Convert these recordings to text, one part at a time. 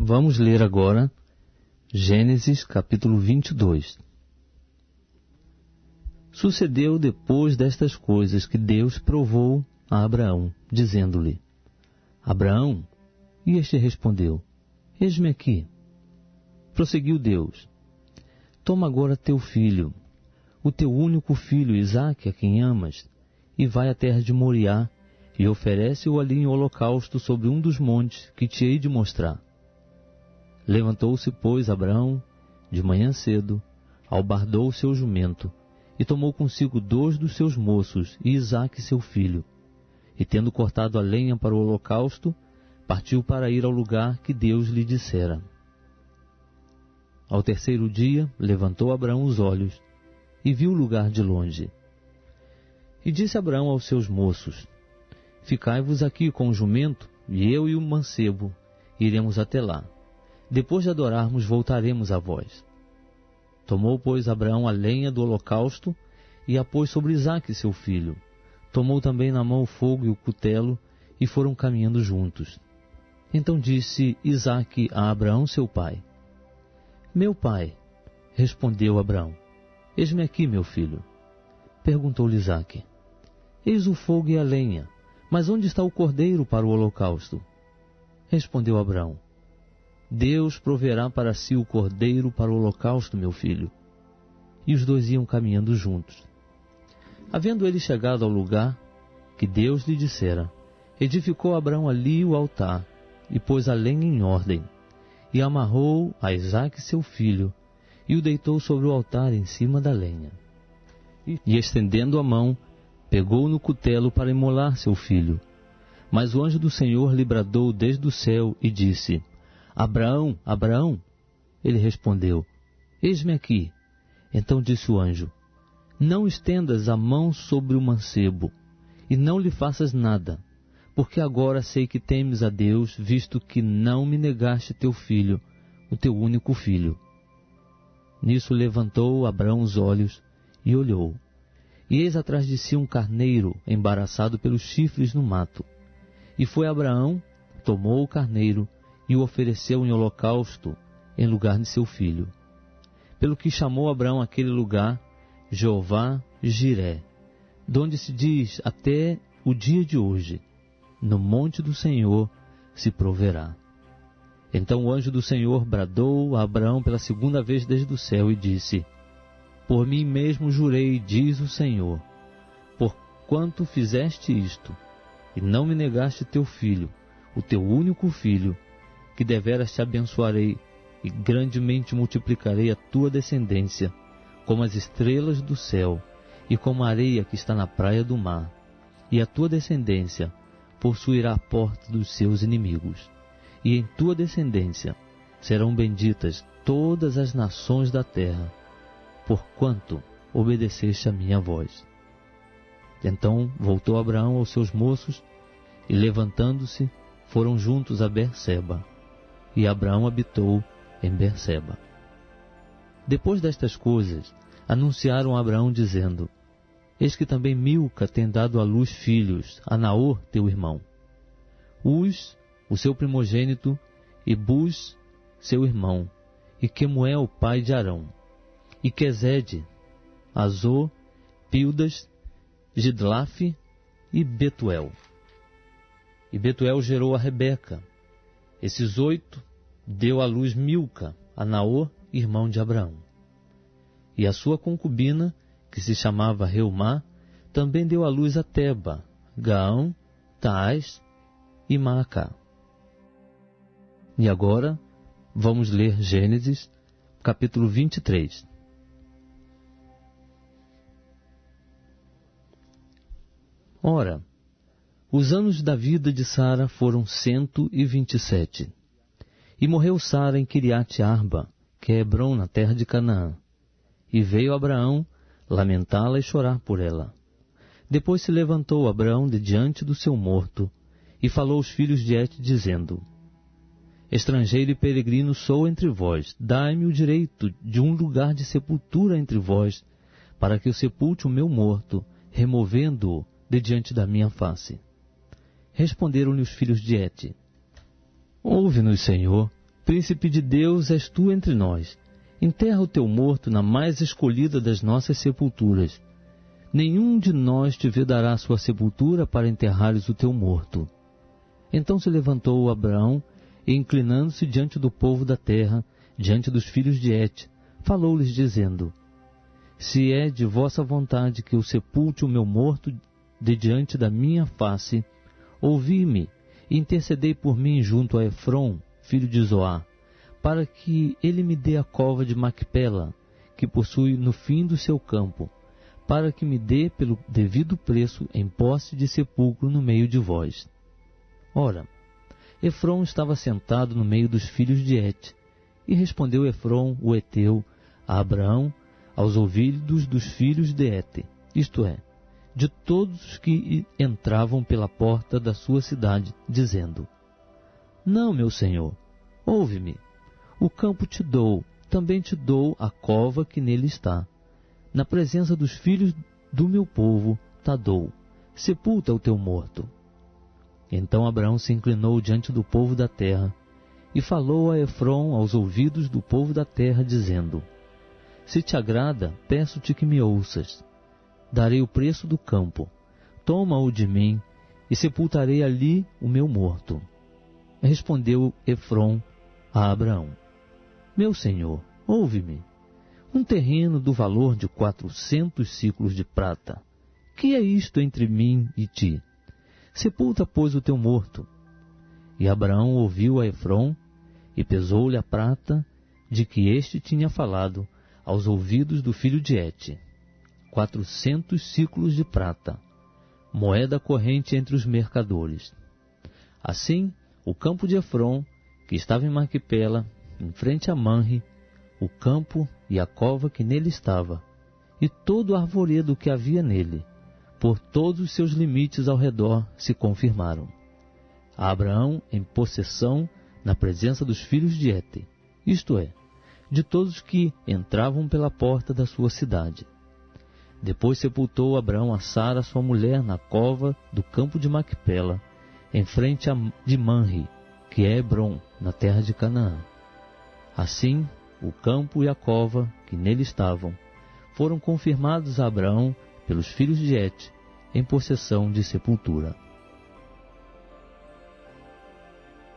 Vamos ler agora Gênesis capítulo 22. Sucedeu depois destas coisas que Deus provou a Abraão, dizendo-lhe: Abraão, e este respondeu: Eis-me aqui. Prosseguiu Deus: Toma agora teu filho, o teu único filho Isaque, a quem amas, e vai à terra de Moriá, e oferece-o ali em holocausto sobre um dos montes que te hei de mostrar. Levantou-se, pois, Abraão, de manhã cedo, albardou o seu jumento, e tomou consigo 2 dos seus moços e Isaque seu filho. E tendo cortado a lenha para o holocausto, partiu para ir ao lugar que Deus lhe dissera. Ao terceiro dia, levantou Abraão os olhos, e viu o lugar de longe. E disse Abraão aos seus moços: Ficai-vos aqui com o jumento, e eu e o mancebo iremos até lá. Depois de adorarmos, voltaremos a vós. Tomou, pois, Abraão a lenha do holocausto e a pôs sobre Isaque seu filho. Tomou também na mão o fogo e o cutelo, e foram caminhando juntos. Então disse Isaque a Abraão seu pai: Meu pai. Respondeu Abraão: Eis-me aqui, meu filho. Perguntou-lhe Isaque: Eis o fogo e a lenha, mas onde está o cordeiro para o holocausto? Respondeu Abraão: Deus proverá para si o cordeiro para o holocausto, meu filho. E os dois iam caminhando juntos. Havendo ele chegado ao lugar que Deus lhe dissera, edificou Abraão ali o altar, e pôs a lenha em ordem, e amarrou a Isaque seu filho, e o deitou sobre o altar em cima da lenha. E estendendo a mão, pegou no cutelo para imolar seu filho. Mas o anjo do Senhor lhe bradou desde o céu e disse: Abraão, Abraão. Ele respondeu: Eis-me aqui. Então disse o anjo: Não estendas a mão sobre o mancebo, e não lhe faças nada, porque agora sei que temes a Deus, visto que não me negaste teu filho, o teu único filho. Nisso levantou Abraão os olhos e olhou, e eis atrás de si um carneiro embaraçado pelos chifres no mato. E foi Abraão, tomou o carneiro e o ofereceu em holocausto em lugar de seu filho. Pelo que chamou Abraão aquele lugar Jeová Jiré, donde se diz até o dia de hoje: no monte do Senhor se proverá. Então o anjo do Senhor bradou a Abraão pela segunda vez desde o céu e disse: Por mim mesmo jurei, diz o Senhor, porquanto fizeste isto, e não me negaste teu filho, o teu único filho, que deveras te abençoarei, e grandemente multiplicarei a tua descendência, como as estrelas do céu, e como a areia que está na praia do mar. E a tua descendência possuirá a porta dos seus inimigos. E em tua descendência serão benditas todas as nações da terra, porquanto obedeceste a minha voz. Então voltou Abraão aos seus moços, e levantando-se, foram juntos a Berseba. E Abraão habitou em Berseba. Depois destas coisas, anunciaram a Abraão, dizendo: Eis que também Milca tem dado à luz filhos, a Naor, teu irmão. Uz, o seu primogênito, e Buz, seu irmão, e Quemuel, pai de Arão, e Quezede, Azô, Pildas, Gidlafe e Betuel. E Betuel gerou a Rebeca. Esses 8 deu à luz Milca, a Naor, irmão de Abraão. E a sua concubina, que se chamava Reumá, também deu à luz a Teba, Gaão, Taás e Maacá. E agora vamos ler Gênesis, capítulo 23. Ora, os anos da vida de Sara foram 127. E morreu Sara em Quiriate Arba, que é Hebrom, na terra de Canaã. E veio Abraão lamentá-la e chorar por ela. Depois se levantou Abraão de diante do seu morto, e falou aos filhos de Et, dizendo: Estrangeiro e peregrino sou entre vós, dai-me o direito de um lugar de sepultura entre vós, para que eu sepulte o meu morto, removendo-o de diante da minha face. Responderam-lhe os filhos de Et: Ouve-nos, Senhor, Príncipe de Deus és tu entre nós. Enterra o teu morto na mais escolhida das nossas sepulturas. Nenhum de nós te vedará sua sepultura para enterrares o teu morto. Então se levantou Abraão e, inclinando-se diante do povo da terra, diante dos filhos de Et, falou-lhes dizendo: Se é de vossa vontade que eu sepulte o meu morto de diante da minha face, ouvi-me e intercedei por mim junto a Efrom, filho de Zoar, para que ele me dê a cova de Macpela, que possui no fim do seu campo, para que me dê pelo devido preço em posse de sepulcro no meio de vós. Ora, Efrom estava sentado no meio dos filhos de Et, e respondeu Efrom, o heteu, a Abraão, aos ouvidos dos filhos de Et, isto é, de todos os que entravam pela porta da sua cidade, dizendo: Não, meu senhor, ouve-me. O campo te dou, também te dou a cova que nele está. Na presença dos filhos do meu povo, te dou. Sepulta o teu morto. Então Abraão se inclinou diante do povo da terra, e falou a Efrom aos ouvidos do povo da terra, dizendo: Se te agrada, peço-te que me ouças. Darei o preço do campo. Toma-o de mim, e sepultarei ali o meu morto. Respondeu Efrom a Abraão: Meu senhor, ouve-me. Um terreno do valor de 400 siclos de prata. Que é isto entre mim e ti? Sepulta, pois, o teu morto. E Abraão ouviu a Efrom, e pesou-lhe a prata de que este tinha falado aos ouvidos do filho de Et, 400 ciclos de prata, moeda corrente entre os mercadores. Assim, o campo de Efrom, que estava em Macpela, em frente a Manre, o campo e a cova que nele estava, e todo o arvoredo que havia nele, por todos os seus limites ao redor, se confirmaram. A Abraão em possessão na presença dos filhos de Et, isto é, de todos que entravam pela porta da sua cidade. Depois sepultou Abraão a Sara, sua mulher, na cova do campo de Macpela, em frente de Manre, que é Hebrom, na terra de Canaã. Assim, o campo e a cova que nele estavam foram confirmados a Abraão pelos filhos de Et, em possessão de sepultura.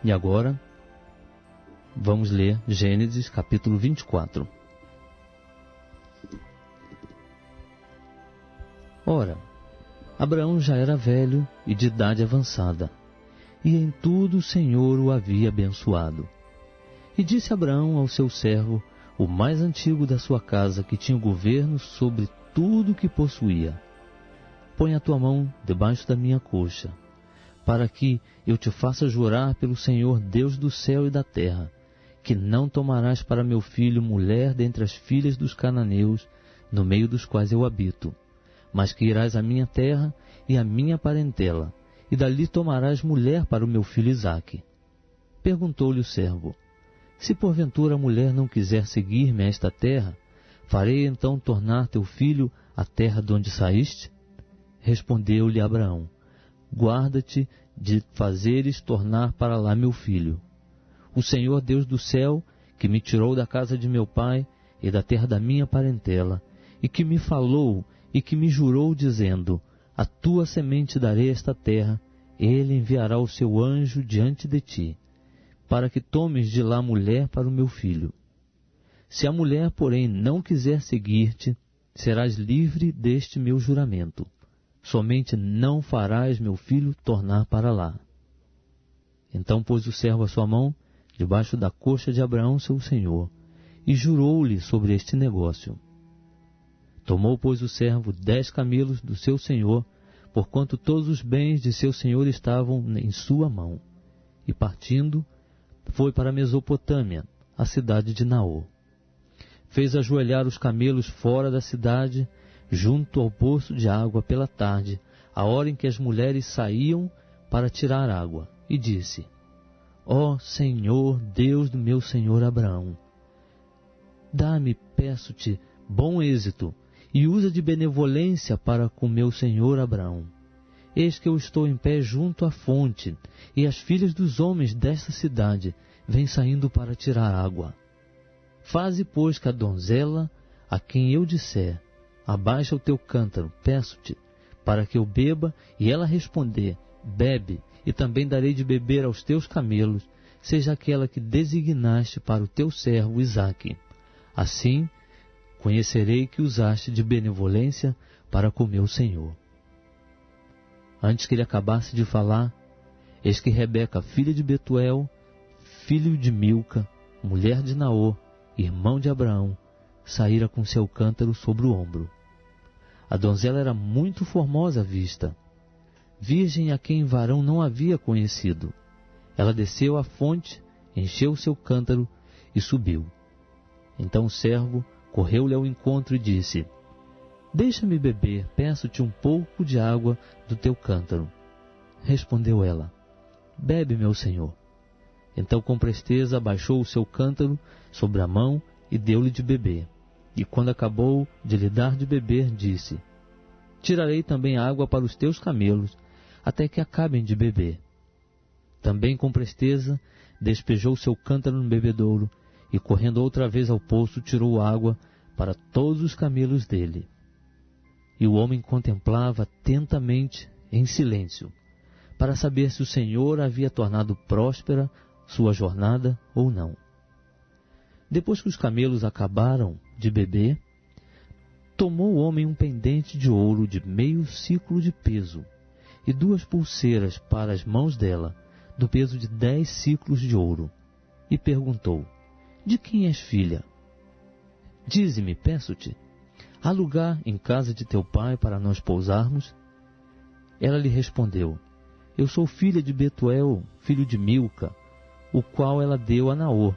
E agora, vamos ler Gênesis capítulo 24. Ora, Abraão já era velho e de idade avançada, e em tudo o Senhor o havia abençoado. E disse Abraão ao seu servo, o mais antigo da sua casa, que tinha o governo sobre tudo o que possuía: Põe a tua mão debaixo da minha coxa, para que eu te faça jurar pelo Senhor Deus do céu e da terra, que não tomarás para meu filho mulher dentre as filhas dos cananeus, no meio dos quais eu habito, mas que irás à minha terra e à minha parentela, e dali tomarás mulher para o meu filho Isaque. Perguntou-lhe o servo: Se porventura a mulher não quiser seguir-me a esta terra, farei então tornar teu filho à terra de onde saíste? Respondeu-lhe Abraão: Guarda-te de fazeres tornar para lá meu filho. O Senhor Deus do céu, que me tirou da casa de meu pai e da terra da minha parentela, e que me falou e que me jurou, dizendo: A tua semente darei esta terra, ele enviará o seu anjo diante de ti, para que tomes de lá mulher para o meu filho. Se a mulher, porém, não quiser seguir-te, serás livre deste meu juramento. Somente não farás meu filho tornar para lá. Então pôs o servo a sua mão debaixo da coxa de Abraão, seu senhor, e jurou-lhe sobre este negócio. Tomou, pois, o servo 10 camelos do seu senhor, porquanto todos os bens de seu senhor estavam em sua mão, e partindo, foi para a Mesopotâmia, a cidade de Naor. Fez ajoelhar os camelos fora da cidade, junto ao poço de água pela tarde, a hora em que as mulheres saíam para tirar água, e disse: Ó Senhor, Deus do meu senhor Abraão, dá-me, peço-te, bom êxito, e usa de benevolência para com meu senhor Abraão. Eis que eu estou em pé junto à fonte, e as filhas dos homens desta cidade vem saindo para tirar água. Faze, pois, que a donzela, a quem eu disser, abaixa o teu cântaro, peço-te, para que eu beba, e ela responder, bebe, e também darei de beber aos teus camelos, seja aquela que designaste para o teu servo Isaque. Assim, conhecerei que usaste de benevolência para com meu senhor. Antes que ele acabasse de falar, eis que Rebeca, filha de Betuel, filho de Milca, mulher de Naor, irmão de Abraão, saíra com seu cântaro sobre o ombro. A donzela era muito formosa à vista, virgem a quem varão não havia conhecido. Ela desceu à fonte, encheu o seu cântaro e subiu. Então o servo correu-lhe ao encontro e disse, deixa-me beber, peço-te um pouco de água do teu cântaro. Respondeu ela, bebe, meu senhor. Então com presteza abaixou o seu cântaro sobre a mão e deu-lhe de beber. E quando acabou de lhe dar de beber, disse, tirarei também água para os teus camelos, até que acabem de beber. Também com presteza despejou seu cântaro no bebedouro, e correndo outra vez ao poço, tirou água para todos os camelos dele. E o homem contemplava atentamente, em silêncio, para saber se o Senhor havia tornado próspera sua jornada ou não. Depois que os camelos acabaram de beber, tomou o homem um pendente de ouro de meio siclo de peso, e 2 pulseiras para as mãos dela, do peso de 10 siclos de ouro, e perguntou, de quem és filha? Dize-me, peço-te, há lugar em casa de teu pai para nós pousarmos? Ela lhe respondeu, eu sou filha de Betuel, filho de Milca, o qual ela deu a Naor.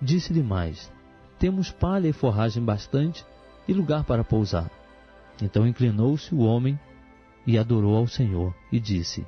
Disse-lhe mais, temos palha e forragem bastante e lugar para pousar. Então inclinou-se o homem e adorou ao Senhor e disse,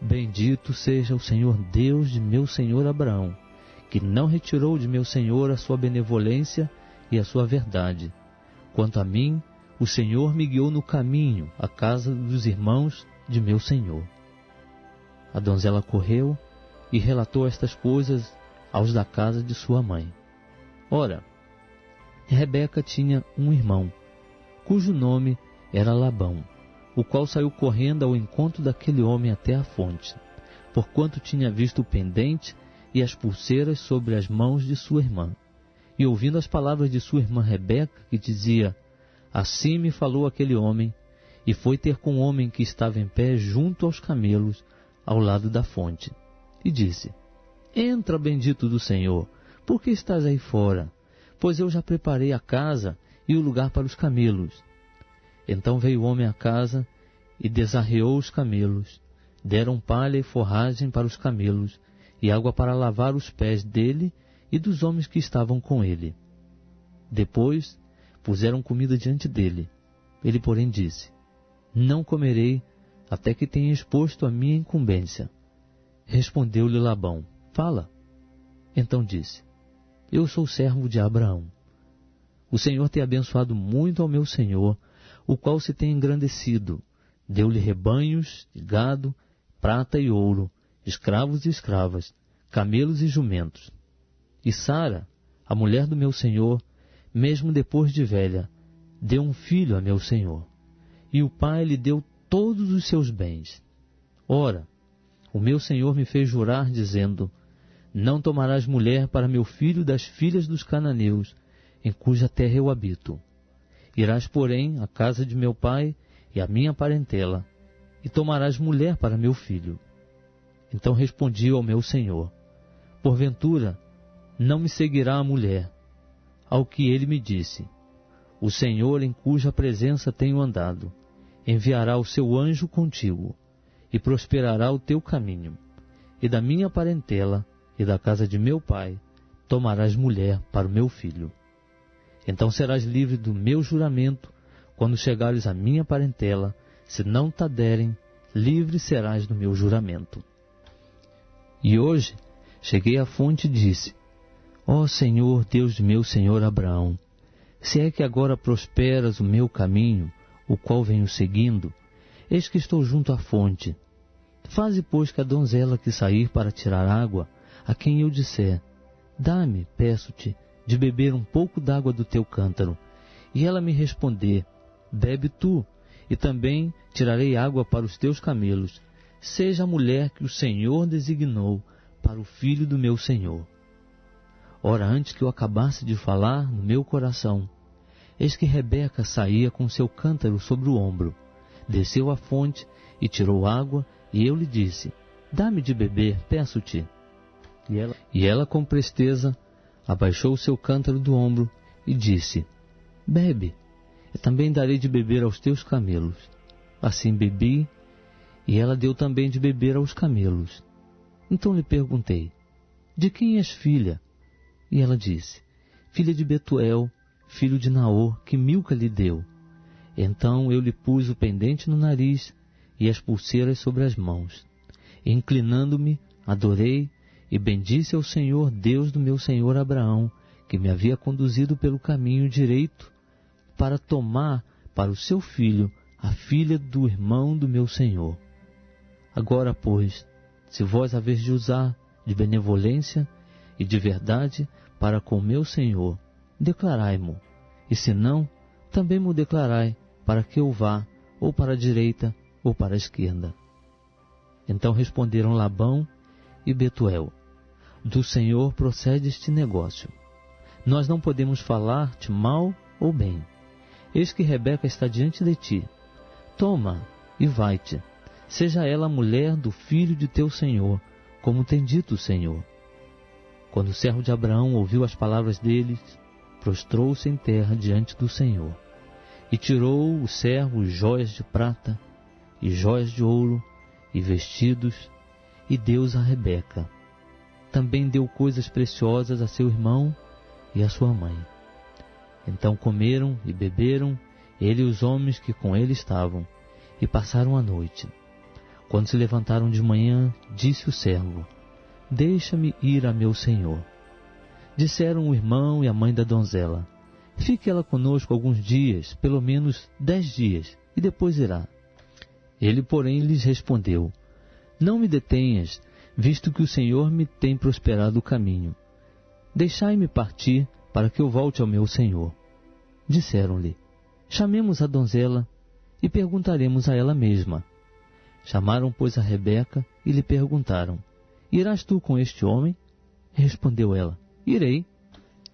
bendito seja o Senhor Deus de meu senhor Abraão, que não retirou de meu senhor a sua benevolência e a sua verdade. Quanto a mim, o Senhor me guiou no caminho à casa dos irmãos de meu senhor. A donzela correu e relatou estas coisas aos da casa de sua mãe. Ora, Rebeca tinha um irmão, cujo nome era Labão, o qual saiu correndo ao encontro daquele homem até a fonte, porquanto tinha visto o pendente e as pulseiras sobre as mãos de sua irmã. E ouvindo as palavras de sua irmã Rebeca, que dizia, assim me falou aquele homem, e foi ter com o homem que estava em pé junto aos camelos, ao lado da fonte, e disse, entra, bendito do Senhor, por que estás aí fora? Pois eu já preparei a casa e o lugar para os camelos. Então veio o homem à casa e desarreou os camelos, deram palha e forragem para os camelos, e água para lavar os pés dele e dos homens que estavam com ele. Depois puseram comida diante dele. Ele, porém, disse, não comerei até que tenha exposto a minha incumbência. Respondeu-lhe Labão, fala. Então disse, eu sou servo de Abraão. O Senhor tem abençoado muito ao meu senhor, o qual se tem engrandecido. Deu-lhe rebanhos de gado, prata e ouro, escravos e escravas, camelos e jumentos. E Sara, a mulher do meu senhor, mesmo depois de velha, deu um filho a meu senhor. E o pai lhe deu todos os seus bens. Ora, o meu senhor me fez jurar, dizendo, não tomarás mulher para meu filho das filhas dos cananeus, em cuja terra eu habito. Irás, porém, à casa de meu pai e à minha parentela, e tomarás mulher para meu filho. Então respondi ao meu senhor, porventura, não me seguirá a mulher. Ao que ele me disse, o Senhor em cuja presença tenho andado, enviará o seu anjo contigo, e prosperará o teu caminho, e da minha parentela e da casa de meu pai tomarás mulher para o meu filho. Então serás livre do meu juramento, quando chegares à minha parentela, se não te derem, livre serás do meu juramento. E hoje cheguei à fonte e disse, ó Senhor, Deus de meu senhor Abraão, se é que agora prosperas o meu caminho, o qual venho seguindo, eis que estou junto à fonte. Faze, pois, que a donzela que sair para tirar água, a quem eu disser: dá-me, peço-te, de beber um pouco d'água do teu cântaro, e ela me responder: bebe tu, e também tirarei água para os teus camelos, seja a mulher que o Senhor designou para o filho do meu senhor. Ora, antes que eu acabasse de falar no meu coração, eis que Rebeca saía com seu cântaro sobre o ombro, desceu à fonte e tirou água, e eu lhe disse: dá-me de beber, peço-te. E ela com presteza abaixou o seu cântaro do ombro e disse: bebe, e também darei de beber aos teus camelos. Assim bebi, e ela deu também de beber aos camelos. Então lhe perguntei: de quem és filha? E ela disse: filha de Betuel, filho de Naor, que Milca lhe deu. Então eu lhe pus o pendente no nariz e as pulseiras sobre as mãos. E, inclinando-me, adorei e bendisse ao Senhor, Deus do meu senhor Abraão, que me havia conduzido pelo caminho direito para tomar para o seu filho a filha do irmão do meu senhor. Agora, pois, se vós haveis de usar de benevolência e de verdade para com meu senhor, declarai-mo, e se não, também mo declarai, para que eu vá, ou para a direita, ou para a esquerda. Então responderam Labão e Betuel: do Senhor procede este negócio. Nós não podemos falar-te mal ou bem. Eis que Rebeca está diante de ti. Toma e vai-te. Seja ela a mulher do filho de teu senhor, como tem dito o Senhor. Quando o servo de Abraão ouviu as palavras deles, prostrou-se em terra diante do Senhor. E tirou o servo joias de prata, e joias de ouro, e vestidos, e deu-os a Rebeca. Também deu coisas preciosas a seu irmão e a sua mãe. Então comeram e beberam, ele e os homens que com ele estavam, e passaram a noite. Quando se levantaram de manhã, disse o servo: deixa-me ir a meu senhor. Disseram o irmão e a mãe da donzela: fique ela conosco alguns dias, pelo menos 10 dias, e depois irá. Ele, porém, lhes respondeu: não me detenhas, visto que o Senhor me tem prosperado o caminho. Deixai-me partir, para que eu volte ao meu senhor. Disseram-lhe: chamemos a donzela e perguntaremos a ela mesma. Chamaram, pois, a Rebeca e lhe perguntaram: irás tu com este homem? Respondeu ela: irei.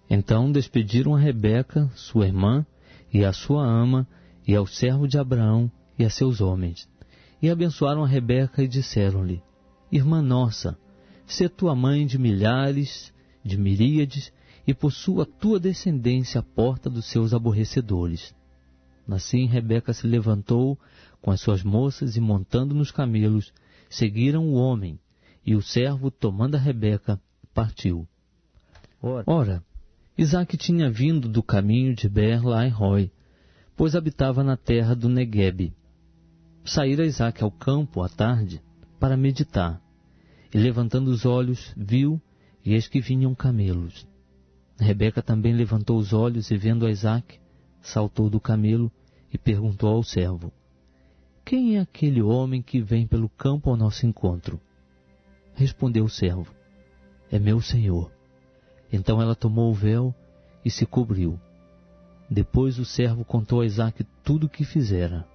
Então despediram a Rebeca, sua irmã, e a sua ama, e ao servo de Abraão, e a seus homens. E abençoaram a Rebeca e disseram-lhe: irmã nossa, sê tua mãe de milhares, de miríades, e possua tua descendência à porta dos seus aborrecedores. Assim Rebeca se levantou com as suas moças e, montando nos camelos, seguiram o homem, e o servo, tomando a Rebeca, partiu. Ora, Isaque tinha vindo do caminho de Ber-lai-roi, pois habitava na terra do Neguebe. Saíra Isaque ao campo à tarde para meditar, e levantando os olhos, viu, e eis que vinham camelos. Rebeca também levantou os olhos e, vendo a Isaque, saltou do camelo e perguntou ao servo: quem é aquele homem que vem pelo campo ao nosso encontro? Respondeu o servo: é meu senhor. Então ela tomou o véu e se cobriu. Depois o servo contou a Isaque tudo o que fizera.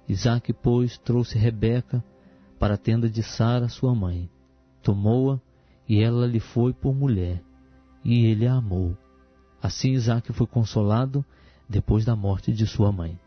Isaque, pois, trouxe Rebeca para a tenda de Sara, sua mãe. Tomou-a, e ela lhe foi por mulher, e ele a amou. Assim Isaque foi consolado depois da morte de sua mãe.